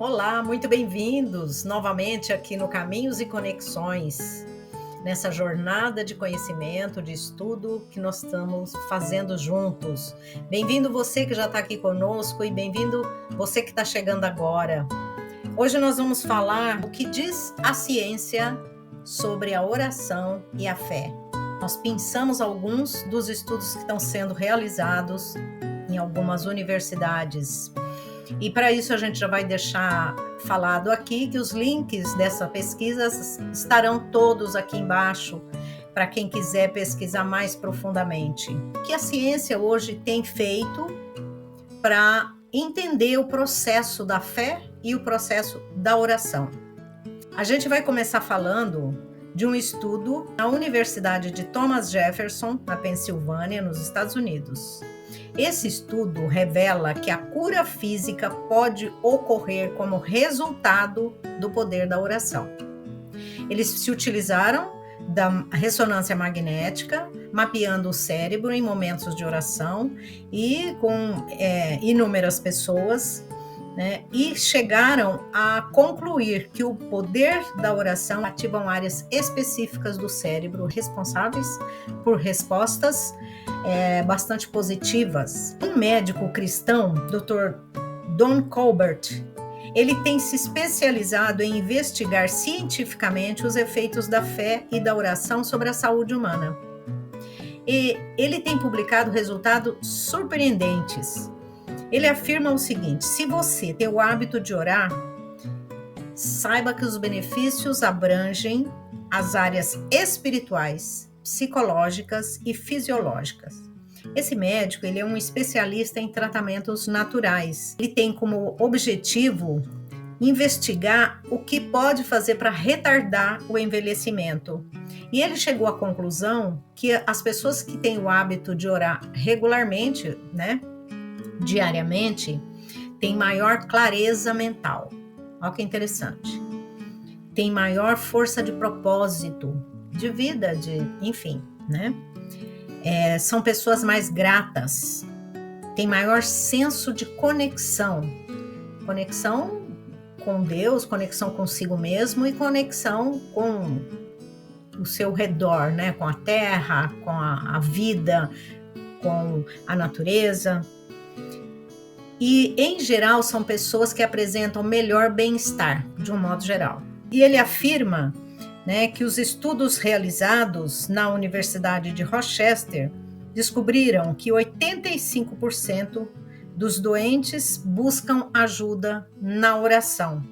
Olá, muito bem-vindos novamente aqui no Caminhos e Conexões, nessa jornada de conhecimento, de estudo que nós estamos fazendo juntos. Bem-vindo você que já está aqui conosco e bem-vindo você que está chegando agora. Hoje nós vamos falar o que diz a ciência sobre a oração e a fé. Nós pensamos alguns dos estudos que estão sendo realizados em algumas universidades. E para isso a gente já vai deixar falado aqui que os links dessa pesquisa estarão todos aqui embaixo para quem quiser pesquisar mais profundamente. O que a ciência hoje tem feito para entender o processo da fé e o processo da oração. A gente vai começar falando de um estudo na Universidade de Thomas Jefferson, na Pensilvânia, nos Estados Unidos. Esse estudo revela que a cura física pode ocorrer como resultado do poder da oração. Eles se utilizaram da ressonância magnética, mapeando o cérebro em momentos de oração e com inúmeras pessoas, né, e chegaram a concluir que o poder da oração ativam áreas específicas do cérebro responsáveis por respostas bastante positivas. Um médico cristão, Dr. Don Colbert, ele tem se especializado em investigar cientificamente os efeitos da fé e da oração sobre a saúde humana. E ele tem publicado resultados surpreendentes. Ele afirma o seguinte: se você tem o hábito de orar, saiba que os benefícios abrangem as áreas espirituais, psicológicas e fisiológicas. Esse médico, ele é um especialista em tratamentos naturais. Ele tem como objetivo investigar o que pode fazer para retardar o envelhecimento. E ele chegou à conclusão que as pessoas que têm o hábito de orar regularmente, né, diariamente, têm maior clareza mental. Olha que interessante. Tem maior força de propósito, de vida, enfim, né? São pessoas mais gratas, têm maior senso de conexão com Deus, conexão consigo mesmo e conexão com o seu redor, né? Com a terra, com a vida, com a natureza. E, em geral, são pessoas que apresentam melhor bem-estar, de um modo geral. E ele afirma, né, que os estudos realizados na Universidade de Rochester descobriram que 85% dos doentes buscam ajuda na oração.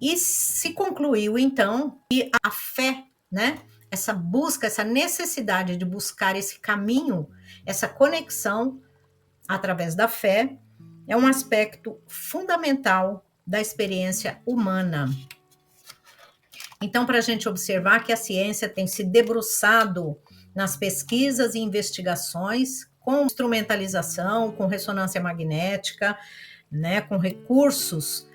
E se concluiu, então, que a fé, né, essa busca, essa necessidade de buscar esse caminho, essa conexão através da fé, é um aspecto fundamental da experiência humana. Então, para a gente observar que a ciência tem se debruçado nas pesquisas e investigações com instrumentalização, com ressonância magnética, né, com recursos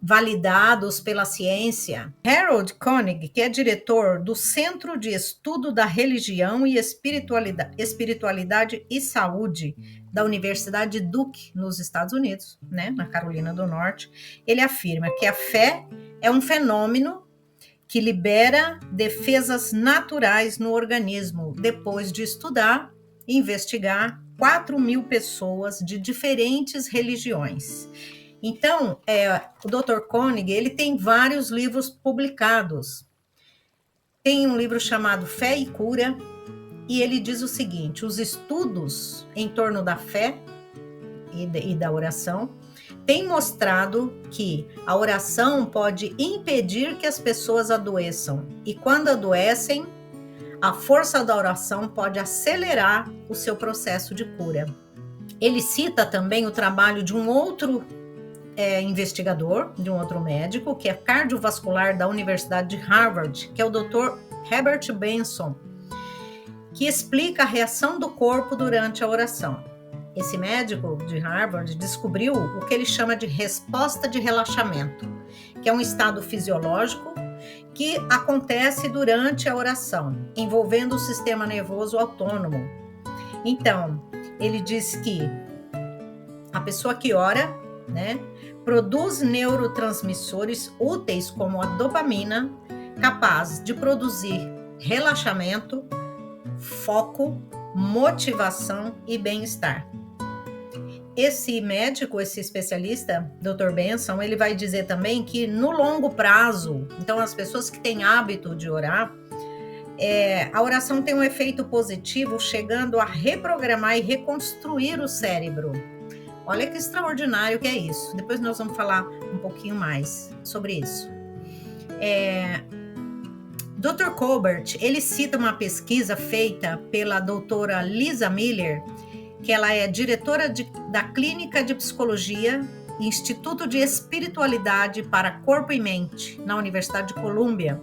validados pela ciência. Harold Koenig, que é diretor do Centro de Estudo da Religião e Espiritualidade e Saúde da Universidade Duke, nos Estados Unidos, né, na Carolina do Norte, ele afirma que a fé é um fenômeno que libera defesas naturais no organismo, depois de estudar e investigar 4.000 pessoas de diferentes religiões. Então, o Dr. Koenig, ele tem vários livros publicados. Tem um livro chamado Fé e Cura, e ele diz o seguinte: os estudos em torno da fé e da oração têm mostrado que a oração pode impedir que as pessoas adoeçam, e quando adoecem, a força da oração pode acelerar o seu processo de cura. Ele cita também o trabalho de um outro investigador, de um outro médico, que é cardiovascular da Universidade de Harvard, que é o Dr. Herbert Benson, que explica a reação do corpo durante a oração. Esse médico de Harvard descobriu o que ele chama de resposta de relaxamento, que é um estado fisiológico que acontece durante a oração, envolvendo o sistema nervoso autônomo. Então, ele diz que a pessoa que ora né? Produz neurotransmissores úteis como a dopamina, capaz de produzir relaxamento, foco, motivação e bem-estar. Esse médico, esse especialista, Dr. Benson, ele vai dizer também que no longo prazo, então as pessoas que têm hábito de orar, a oração tem um efeito positivo, chegando a reprogramar e reconstruir o cérebro. Olha que extraordinário que é isso. Depois nós vamos falar um pouquinho mais sobre isso. Dr. Colbert, ele cita uma pesquisa feita pela doutora Lisa Miller, que ela é diretora da Clínica de Psicologia e Instituto de Espiritualidade para Corpo e Mente, na Universidade de Colômbia.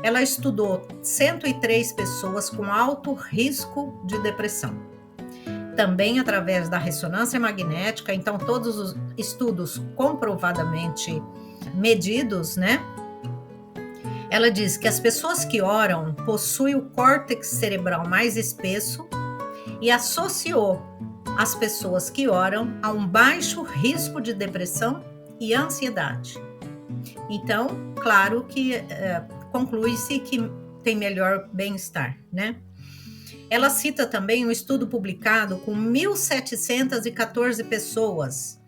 Ela estudou 103 pessoas com alto risco de depressão. Também através da ressonância magnética, então todos os estudos comprovadamente medidos, né? Ela diz que as pessoas que oram possuem o córtex cerebral mais espesso e associou as pessoas que oram a um baixo risco de depressão e ansiedade. Então, claro que conclui-se que tem melhor bem-estar, né? Ela cita também um estudo publicado com 1.714 pessoas.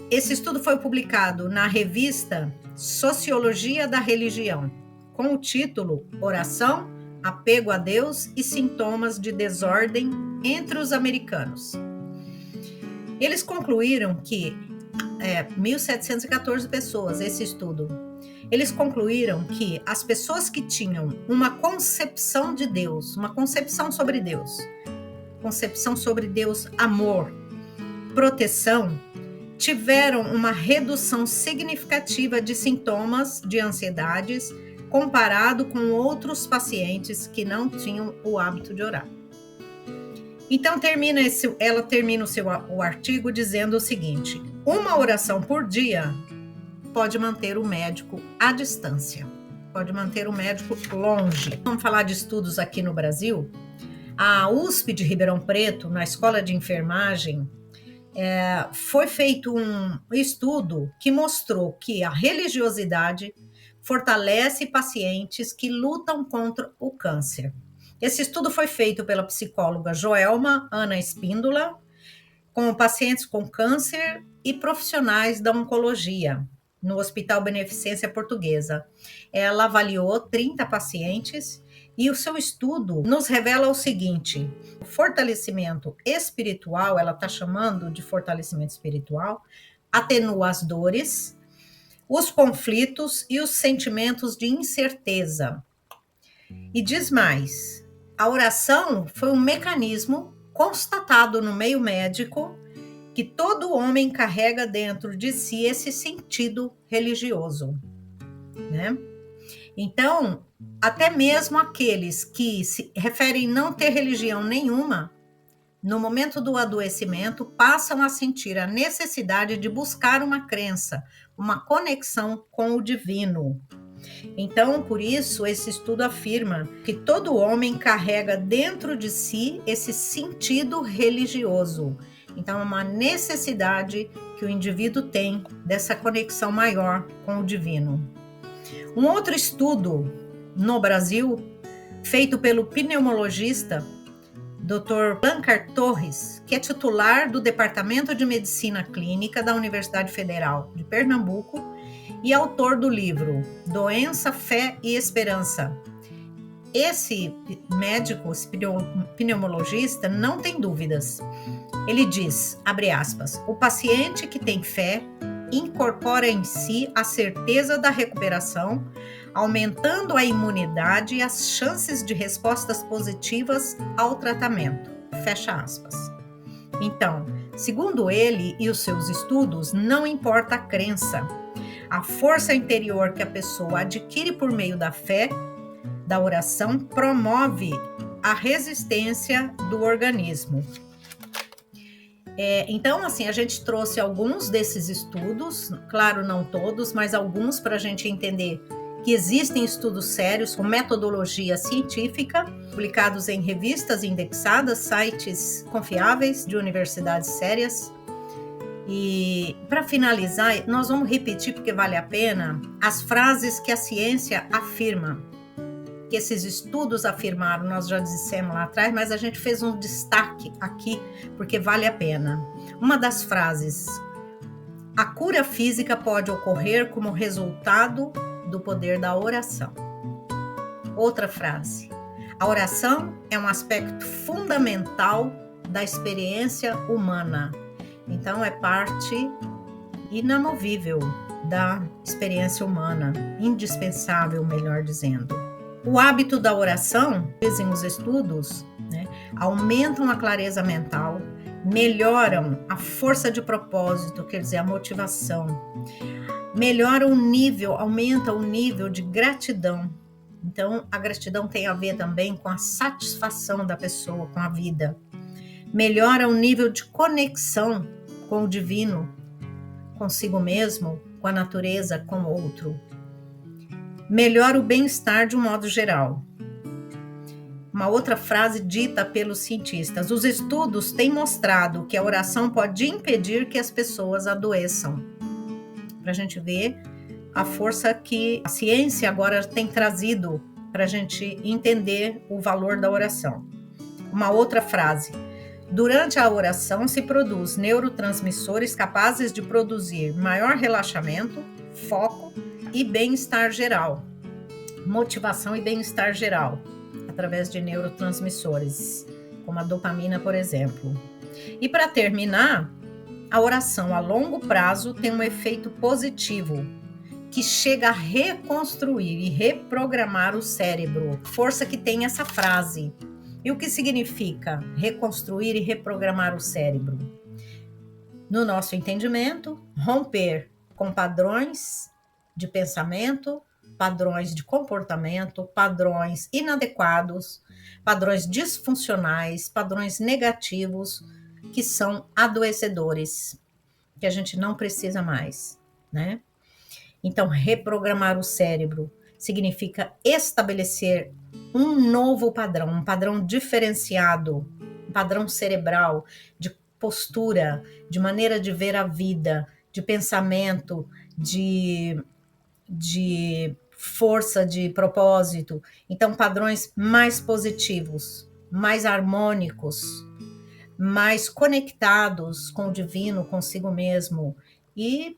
Esse estudo foi publicado na revista Sociologia da Religião, com o título Oração, Apego a Deus e Sintomas de Desordem entre os Americanos. Eles concluíram que 1.714 pessoas, esse estudo, eles concluíram que as pessoas que tinham uma concepção de Deus, uma concepção sobre Deus, amor, proteção, tiveram uma redução significativa de sintomas de ansiedades comparado com outros pacientes que não tinham o hábito de orar. Então, ela termina o artigo dizendo o seguinte: uma oração por dia pode manter o médico à distância, pode manter o médico longe. Vamos falar de estudos aqui no Brasil. A USP de Ribeirão Preto, na Escola de Enfermagem, foi feito um estudo que mostrou que a religiosidade fortalece pacientes que lutam contra o câncer. Esse estudo foi feito pela psicóloga Joelma Ana Espíndola, com pacientes com câncer e profissionais da oncologia, no Hospital Beneficência Portuguesa. Ela avaliou 30 pacientes e o seu estudo nos revela o seguinte: o fortalecimento espiritual, ela está chamando de fortalecimento espiritual, atenua as dores, os conflitos e os sentimentos de incerteza. E diz mais, a oração foi um mecanismo constatado no meio médico que todo homem carrega dentro de si esse sentido religioso, né? Então, até mesmo aqueles que se referem não ter religião nenhuma, no momento do adoecimento, passam a sentir a necessidade de buscar uma crença, uma conexão com o divino. Então, por isso, esse estudo afirma que todo homem carrega dentro de si esse sentido religioso. Então, é uma necessidade que o indivíduo tem dessa conexão maior com o divino. Um outro estudo no Brasil, feito pelo pneumologista Dr. Blancar Torres, que é titular do Departamento de Medicina Clínica da Universidade Federal de Pernambuco e autor do livro Doença, Fé e Esperança. Esse médico, esse pneumologista, não tem dúvidas. Ele diz, abre aspas, o paciente que tem fé incorpora em si a certeza da recuperação, aumentando a imunidade e as chances de respostas positivas ao tratamento. Fecha aspas. Então, segundo ele e os seus estudos, não importa a crença. A força interior que a pessoa adquire por meio da fé, da oração, promove a resistência do organismo. Então, assim, a gente trouxe alguns desses estudos, claro, não todos, mas alguns para a gente entender que existem estudos sérios com metodologia científica, publicados em revistas indexadas, sites confiáveis de universidades sérias. E para finalizar, nós vamos repetir, porque vale a pena, as frases que a ciência afirma, que esses estudos afirmaram, nós já dissemos lá atrás, mas a gente fez um destaque aqui, porque vale a pena. Uma das frases: a cura física pode ocorrer como resultado do poder da oração. Outra frase: a oração é um aspecto fundamental da experiência humana. Então, é parte inamovível da experiência humana, indispensável, melhor dizendo. O hábito da oração, dizem os estudos, aumentam a clareza mental, melhoram a força de propósito, quer dizer, a motivação, melhora o nível, aumenta o nível de gratidão. Então, a gratidão tem a ver também com a satisfação da pessoa com a vida. Melhora o nível de conexão com o divino, consigo mesmo, com a natureza, com o outro. Melhora o bem-estar de um modo geral. Uma outra frase dita pelos cientistas: os estudos têm mostrado que a oração pode impedir que as pessoas adoeçam. Para a gente ver a força que a ciência agora tem trazido para a gente entender o valor da oração. Uma outra frase: durante a oração se produz neurotransmissores capazes de produzir maior relaxamento, foco e bem-estar geral. Motivação e bem-estar geral, através de neurotransmissores, como a dopamina, por exemplo. E para terminar, a oração a longo prazo tem um efeito positivo, que chega a reconstruir e reprogramar o cérebro. Força que tem essa frase. E o que significa reconstruir e reprogramar o cérebro? No nosso entendimento, romper com padrões de pensamento, padrões de comportamento, padrões inadequados, padrões disfuncionais, padrões negativos, que são adoecedores, que a gente não precisa mais, né? Então, reprogramar o cérebro significa estabelecer um novo padrão, um padrão diferenciado, um padrão cerebral, de postura, de maneira de ver a vida, de pensamento, de força, de propósito. Então, padrões mais positivos, mais harmônicos, mais conectados com o divino, consigo mesmo e,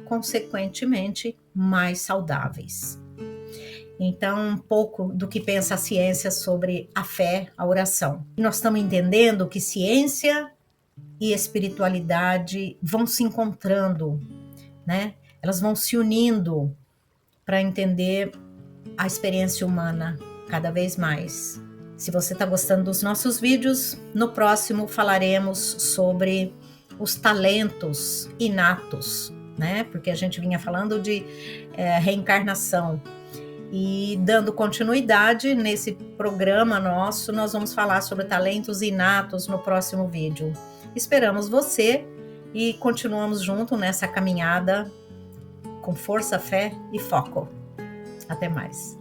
consequentemente, mais saudáveis. Então, um pouco do que pensa a ciência sobre a fé, a oração. Nós estamos entendendo que ciência e espiritualidade vão se encontrando, né? Elas vão se unindo para entender a experiência humana cada vez mais. Se você está gostando dos nossos vídeos, no próximo falaremos sobre os talentos inatos, né? Porque a gente vinha falando de reencarnação. E dando continuidade nesse programa nosso, nós vamos falar sobre talentos inatos no próximo vídeo. Esperamos você e continuamos juntos nessa caminhada com força, fé e foco. Até mais.